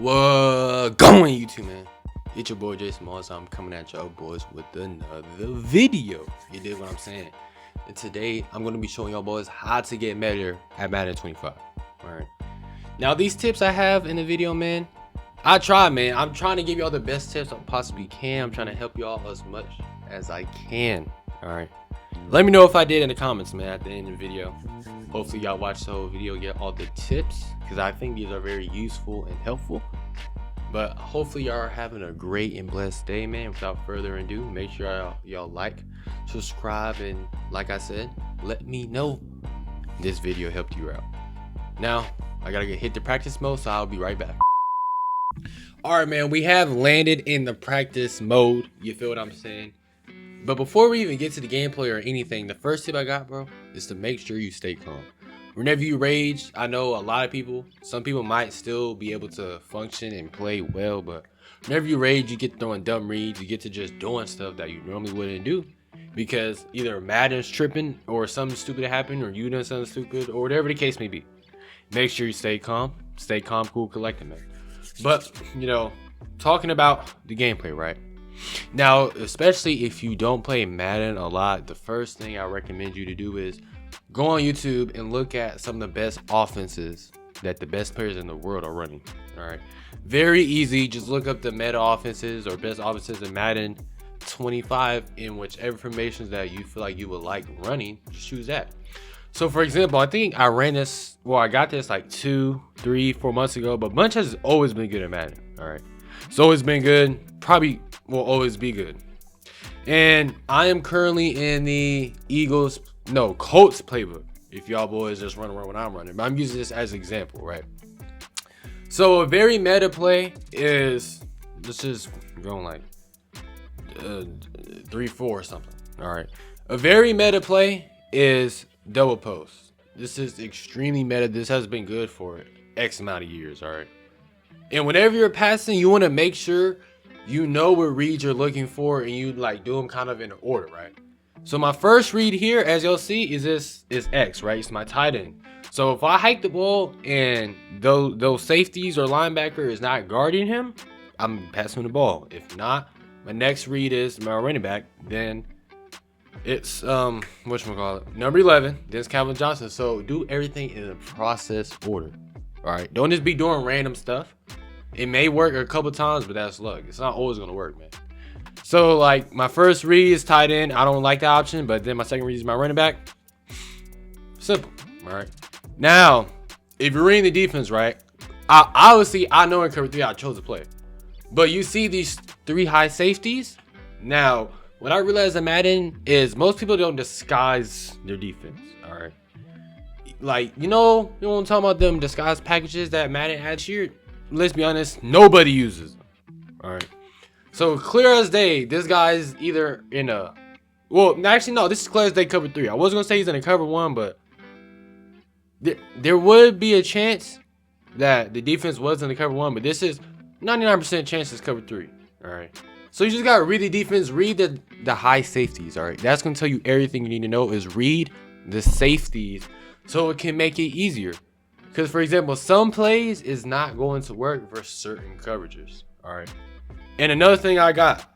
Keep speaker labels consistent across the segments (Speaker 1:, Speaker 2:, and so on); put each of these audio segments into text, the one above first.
Speaker 1: What going YouTube, man? It's your boy Jason Moss. I'm coming at y'all boys with another video. You dig what I'm saying? And today I'm going to be showing y'all boys how to get better at Madden 25. Alright. Now these tips I have in the video, man, I try, man. I'm trying to give y'all the best tips I possibly can. I'm trying to help y'all as much as I can. Alright. Let me know if I did in the comments, man, at the end of the video. Hopefully y'all watch the whole video, get all the tips, because I think these are very useful and helpful. But hopefully y'all are having a great and blessed day, man. Without further ado, make sure y'all like, subscribe, and like I said, let me know this video helped you out. Now I gotta hit the practice mode, so I'll be right back. All right, man, we have landed in the practice mode. You feel what I'm saying? But before we even get to the gameplay or anything, the first tip I got, bro, is to make sure you stay calm. Whenever you rage, I know a lot of people, some people might still be able to function and play well, but whenever you rage, you get throwing dumb reads, you get to just doing stuff that you normally wouldn't do because either Madden's tripping or something stupid happened or you done something stupid or whatever the case may be. Make sure you stay calm, cool, collected, man. But, you know, talking about the gameplay, right? Now, especially if you don't play Madden a lot, the first thing I recommend you to do is go on YouTube and look at some of the best offenses that the best players in the world are running. All right, very easy. Just look up the meta offenses or best offenses in Madden 25 in whichever formations that you feel like you would like running. Just choose that. So for example, I think I ran this, well, I got this like 2, 3, 4 months ago, but Bunch has always been good at Madden. All right, it's always been good, probably will always be good. And I am currently in the Colts playbook, if y'all boys just run around when I'm running, but I'm using this as an example, right? So a very meta play is, let's just go like 3-4 or something. All right, a very meta play is double post. This is extremely meta. This has been good for X amount of years. All right, and whenever you're passing, you want to make sure you know what reads you're looking for and you like do them kind of in order, right? So my first read here, as you'll see, is X, right? It's my tight end. So if I hike the ball and those safeties or linebacker is not guarding him, I'm passing the ball. If not, my next read is my running back. Then it's whatchamacallit, number 11. Then it's Calvin Johnson. So do everything in a process order. All right, don't just be doing random stuff. It may work a couple times, but that's luck. It's not always gonna work, man. So like my first read is tight end. I don't like the option, but then my second read is my running back. Simple. All right. Now, if you're reading the defense, right? I know in cover 3 I chose to play, but you see these 3 high safeties. Now, what I realized in Madden is most people don't disguise their defense. All right. Like you know what I'm talking about, them disguise packages that Madden adds here. Let's be honest, nobody uses them. All right. So clear as day, this guy's either in a, well, actually no, this is clear as day cover 3. I was gonna say he's in a cover 1, but there would be a chance that the defense was in the cover 1, but this is 99% chance it's cover 3. All right. So you just gotta read the defense, read the high safeties. All right. That's gonna tell you everything you need to know is read the safeties so it can make it easier. Because, for example, some plays is not going to work for certain coverages. All right. And another thing I got,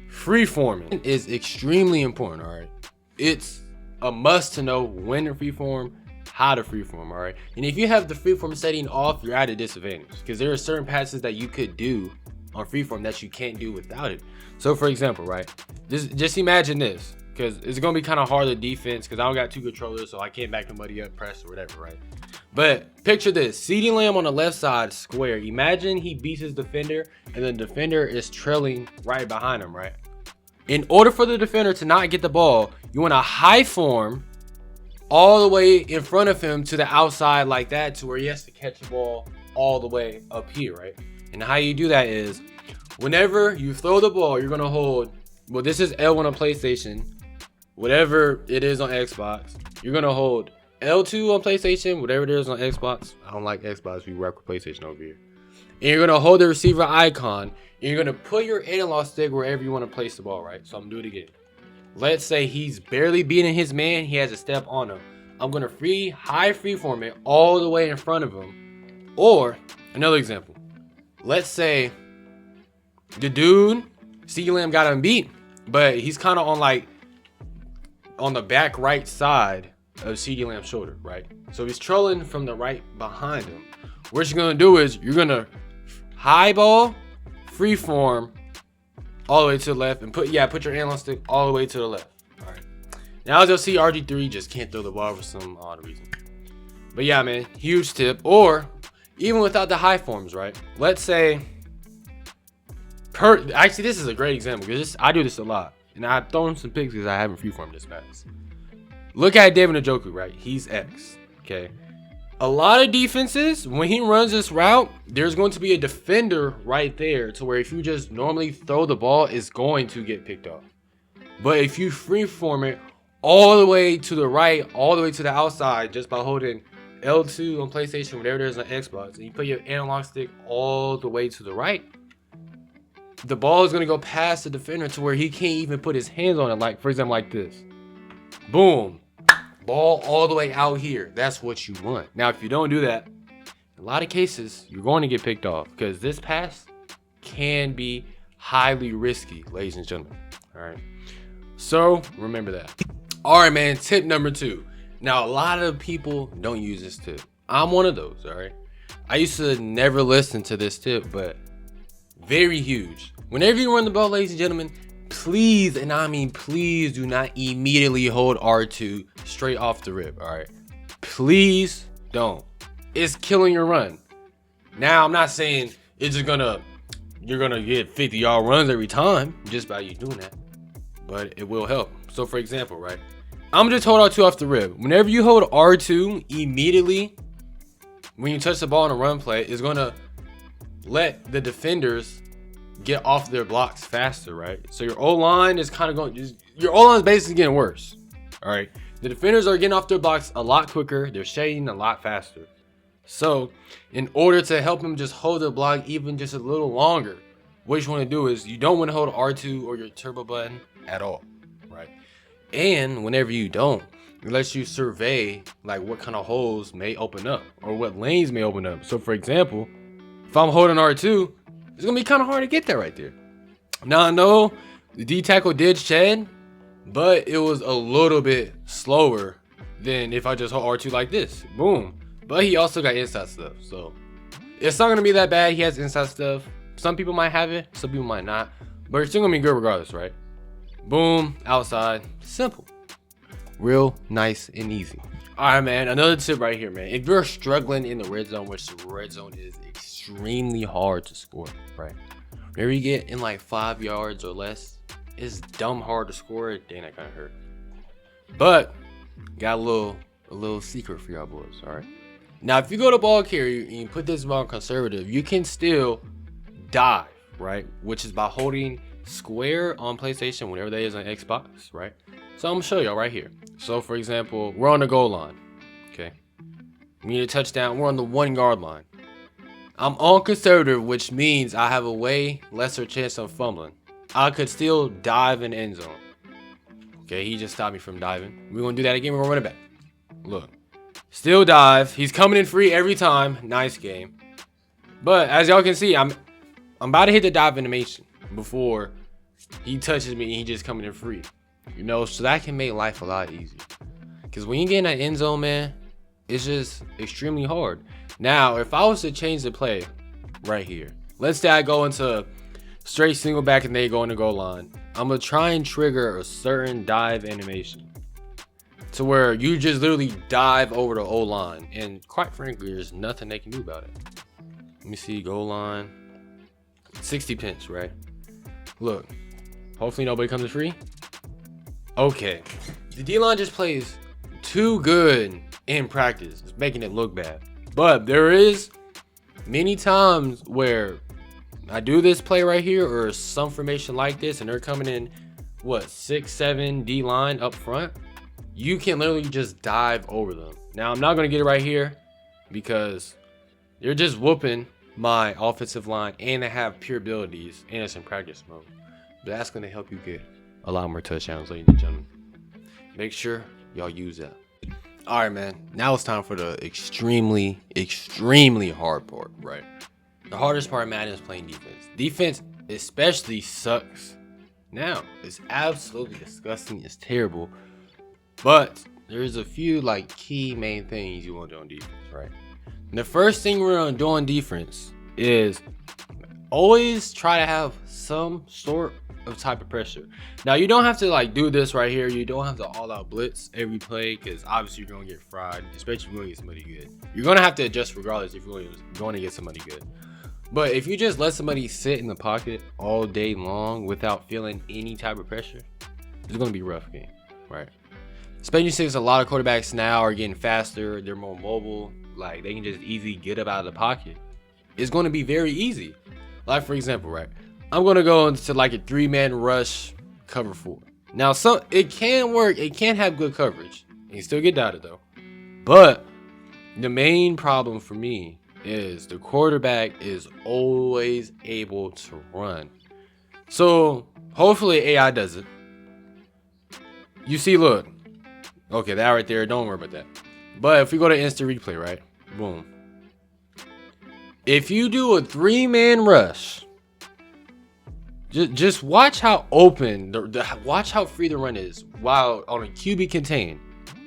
Speaker 1: freeforming is extremely important. All right. It's a must to know when to freeform, how to freeform. All right. And if you have the freeform setting off, you're at a disadvantage because there are certain passes that you could do on freeform that you can't do without it. So, for example, right, just imagine this, because it's going to be kind of hard to defense because I don't got 2 controllers, so I can't back somebody up, press, or whatever, right? But picture this, CeeDee Lamb on the left side square. Imagine he beats his defender and the defender is trailing right behind him, right? In order for the defender to not get the ball, you want to high form all the way in front of him to the outside like that to where he has to catch the ball all the way up here, right? And how you do that is whenever you throw the ball, you're going to hold, well, this is L1 on PlayStation, whatever it is on Xbox, you're going to hold L2 on PlayStation, whatever it is on Xbox. I don't like Xbox, we work with PlayStation over here. And you're gonna hold the receiver icon, and you're gonna put your analog stick wherever you want to place the ball, right? So I'm gonna do it again. Let's say he's barely beating his man, he has a step on him. I'm gonna high freeform it all the way in front of him. Or another example, let's say the dude, CeeDee Lamb got him beat, but he's kind of on the back right side of CeeDee Lamb's shoulder, right? So he's trolling from the right behind him. What you're gonna do is you're gonna high ball, freeform all the way to the left, and put your analog stick all the way to the left. All right. Now as you'll see, RG3 just can't throw the ball for some odd reason. But yeah, man, huge tip. Or even without the high forms, right? Let's say, actually, this is a great example because I do this a lot, and I've thrown some picks because I haven't freeformed this fast. Look at David Njoku, right? He's X. Okay. A lot of defenses, when he runs this route, there's going to be a defender right there to where if you just normally throw the ball, it's going to get picked off. But if you freeform it all the way to the right, all the way to the outside, just by holding L2 on PlayStation, whatever it is on Xbox, and you put your analog stick all the way to the right, the ball is going to go past the defender to where he can't even put his hands on it. Like, for example, like this. Boom. Ball all the way out here. That's what you want. Now, if you don't do that, in a lot of cases, you're going to get picked off because this pass can be highly risky, ladies and gentlemen. All right. So remember that. All right, man. Tip number 2. Now, a lot of people don't use this tip. I'm one of those. All right. I used to never listen to this tip, but very huge. Whenever you run the ball, ladies and gentlemen, please, and I mean please, do not immediately hold R2 straight off the rip. All right, please don't. It's killing your run. Now, I'm not saying it's just you're gonna get 50-yard runs every time just by you doing that, but it will help. So for example, right, I'm just hold R2 off the rip. Whenever you hold R2 immediately when you touch the ball in a run play, it's gonna let the defenders get off their blocks faster, right? So your O-line is kind of your O-line is basically getting worse. All right, the defenders are getting off their blocks a lot quicker. They're shading a lot faster. So in order to help them just hold the block even just a little longer, what you want to do is you don't want to hold R2 or your turbo button at all, right? And whenever you don't, it lets you survey like what kind of holes may open up or what lanes may open up. So for example, if I'm holding R2, it's gonna be kind of hard to get that right there. Now I know the D tackle did shed, but it was a little bit slower than if I just hold R2 like this. Boom. But he also got inside stuff, so it's not gonna be that bad. He has inside stuff. Some people might have it, some people might not, but it's still gonna be good regardless, right? Boom, outside, simple, real nice and easy. All right, man, another tip right here, man. If you're struggling in the red zone, which the red zone is extremely hard to score, right? Whenever you get in like 5 yards or less, it's dumb hard to score. Dang, that kind of hurt. But got a little secret for y'all boys. All right. Now, if you go to ball carrier and you put this ball conservative, you can still dive, right? Which is by holding square on PlayStation, whatever that is on Xbox, right? So I'm gonna show y'all right here. So for example, we're on the goal line. Okay. We need a touchdown. We're on the 1 yard line. I'm on conservative, which means I have a way lesser chance of fumbling. I could still dive in the end zone. Okay, he just stopped me from diving. We're gonna do that again. We're gonna run it back. Look, still dive. He's coming in free every time. Nice game. But as y'all can see, I'm about to hit the dive animation before he touches me and he just coming in free. You know, so that can make life a lot easier. Because when you get in that end zone, man, it's just extremely hard. Now, if I was to change the play right here, let's say I go into straight single back and they go in the goal line, I'm going to try and trigger a certain dive animation to where you just literally dive over the O-line. And quite frankly, there's nothing they can do about it. Let me see, goal line, 60 pinch, right? Look, hopefully nobody comes in free. Okay, the D-line just plays too good in practice. It's making it look bad. But there is many times where I do this play right here or some formation like this and they're coming in, what, 6-7 D-line up front. You can literally just dive over them. Now, I'm not going to get it right here because they're just whooping my offensive line and they have pure abilities and it's in practice mode. But that's going to help you get a lot more touchdowns, ladies and gentlemen. Make sure y'all use that. All right, man. Now it's time for the extremely hard part, right? The hardest part of Madden is playing defense. Defense especially sucks. Now, it's absolutely disgusting. It's terrible. But there's a few like key main things you want to do on defense, right? And the first thing we're gonna do on defense is always try to have some sort of type of pressure. Now you don't have to like do this right here. You don't have to all out blitz every play because obviously you're gonna get fried, especially if you're gonna get somebody good. You're gonna have to adjust regardless if you're going to get somebody good. But if you just let somebody sit in the pocket all day long without feeling any type of pressure, it's gonna be a rough game, right? Especially since a lot of quarterbacks now are getting faster, they're more mobile, like they can just easily get up out of the pocket. It's going to be very easy. Like for example, right? I'm going to go into like a 3-man rush cover 4. Now, it can work. It can have good coverage. You can still get dotted though. But the main problem for me is the quarterback is always able to run. So hopefully AI does it. You see, look. Okay, that right there, don't worry about that. But if we go to instant replay, right? Boom. If you do a 3-man rush, just watch how open, watch how free the run is while on a QB contain.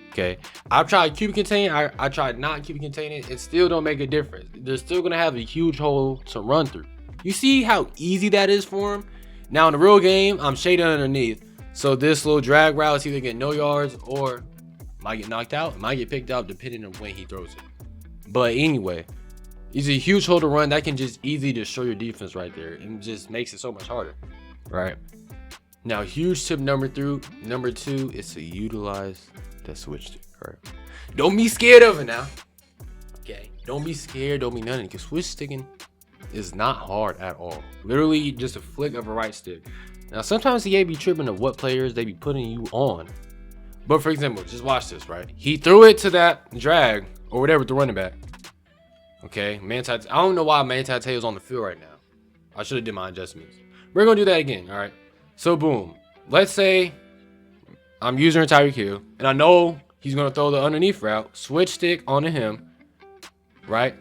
Speaker 1: Okay, I've tried QB contain, I tried not QB contain it still don't make a difference. They're still gonna have a huge hole to run through. You see how easy that is for him? Now in the real game, I'm shaded underneath. So this little drag route is either getting no yards or might get knocked out, might get picked up depending on when he throws it. But anyway, it's a huge hole to run that can just easily destroy your defense right there and just makes it so much harder, right? Now, huge tip number 2 is to utilize the switch stick, right? Don't be scared of it now, okay? Don't be scared, don't be nothing, because switch sticking is not hard at all. Literally just a flick of a right stick. Now, sometimes the EA be tripping of what players they be putting you on. But for example, just watch this, right? He threw it to that drag or whatever, the running back. Okay, I don't know why Manti Te'o's on the field right now. I should have did my adjustments. We're gonna do that again, all right? So boom, let's say I'm using Tyreek Hill, and I know he's gonna throw the underneath route, switch stick onto him, right?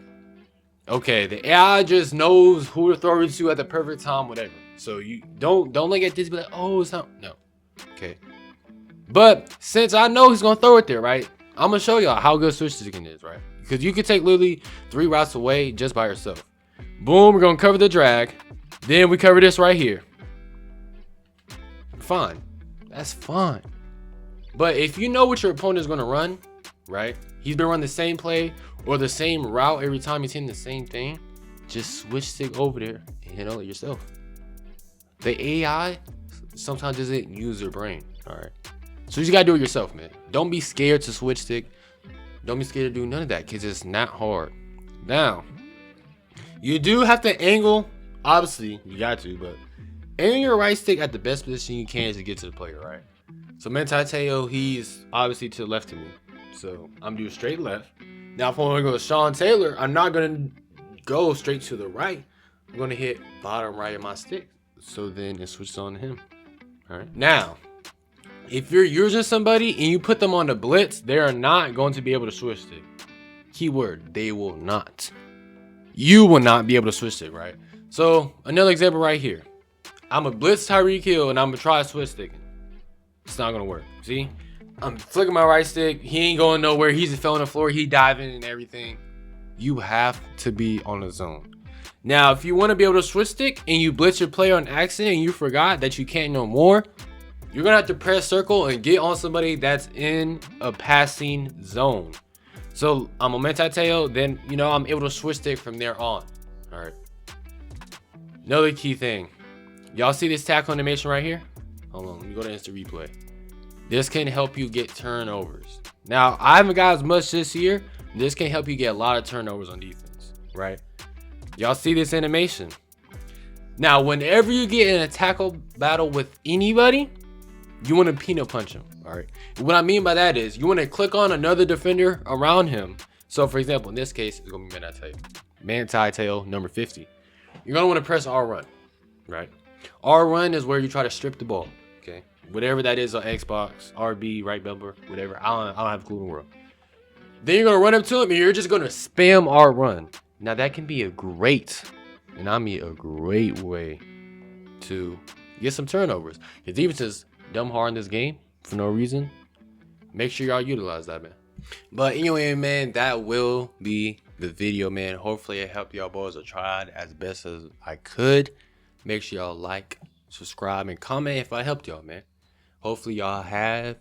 Speaker 1: Okay, the AI just knows who to throw it to at the perfect time, whatever. So you don't look at this and be like, oh, it's not, no, okay. But since I know he's gonna throw it there, right? I'm gonna show y'all how good switch sticking is, right? Because you can take literally 3 routes away just by yourself. Boom, we're gonna cover the drag. Then we cover this right here. Fine, that's fine. But if you know what your opponent is gonna run, right? He's been running the same play or the same route every time he's hitting the same thing. Just switch stick over there and handle it yourself. The AI sometimes doesn't use their brain, all right? So you just gotta do it yourself, man. Don't be scared to switch stick. Don't be scared to do none of that because it's not hard. Now, you do have to angle, obviously, you got to, but angle your right stick at the best position you can to get to the player, right? So Manti Te'o, he's obviously to the left of me. So I'm doing straight left. Now if I want to go to Sean Taylor, I'm not going to go straight to the right. I'm going to hit bottom right of my stick. So then it switches on to him. All right. Now, if you're using somebody and you put them on the blitz, they are not going to be able to switch stick. Keyword, they will not. You will not be able to switch stick, right? So another example right here. I'm a blitz Tyreek Hill and I'm going to try switch sticking. It's not going to work. See? I'm flicking my right stick. He ain't going nowhere. He's fell on the floor. He diving and everything. You have to be on the zone. Now, if you want to be able to switch stick and you blitz your player on accident and you forgot that you can't no more, you're going to have to press circle and get on somebody that's in a passing zone. So I'm a Manti Te'o, then, you know, I'm able to switch stick from there on. All right. Another key thing. Y'all see this tackle animation right here? Hold on. Let me go to instant replay. This can help you get turnovers. Now, I haven't got as much this year. This can help you get a lot of turnovers on defense, right? Y'all see this animation? Now, whenever you get in a tackle battle with anybody, you want to peanut punch him, all right? What I mean by that is you want to click on another defender around him. So, for example, in this case, it's going to be Manti Te'o, number 50. You're going to want to press R run, right? R run is where you try to strip the ball, okay? Whatever that is on Xbox, RB, right bumper, whatever. I don't have a clue in the world. Then you're going to run up to him and you're just going to spam R run. Now, that can be a great And I mean a great way to get some turnovers. His defense is dumb hard in this game for no reason. Make sure y'all utilize that, man. But anyway, man, that will be the video, man. Hopefully it helped y'all boys. I tried as best as I could. Make sure y'all like, subscribe, and comment if I helped y'all, man. Hopefully y'all have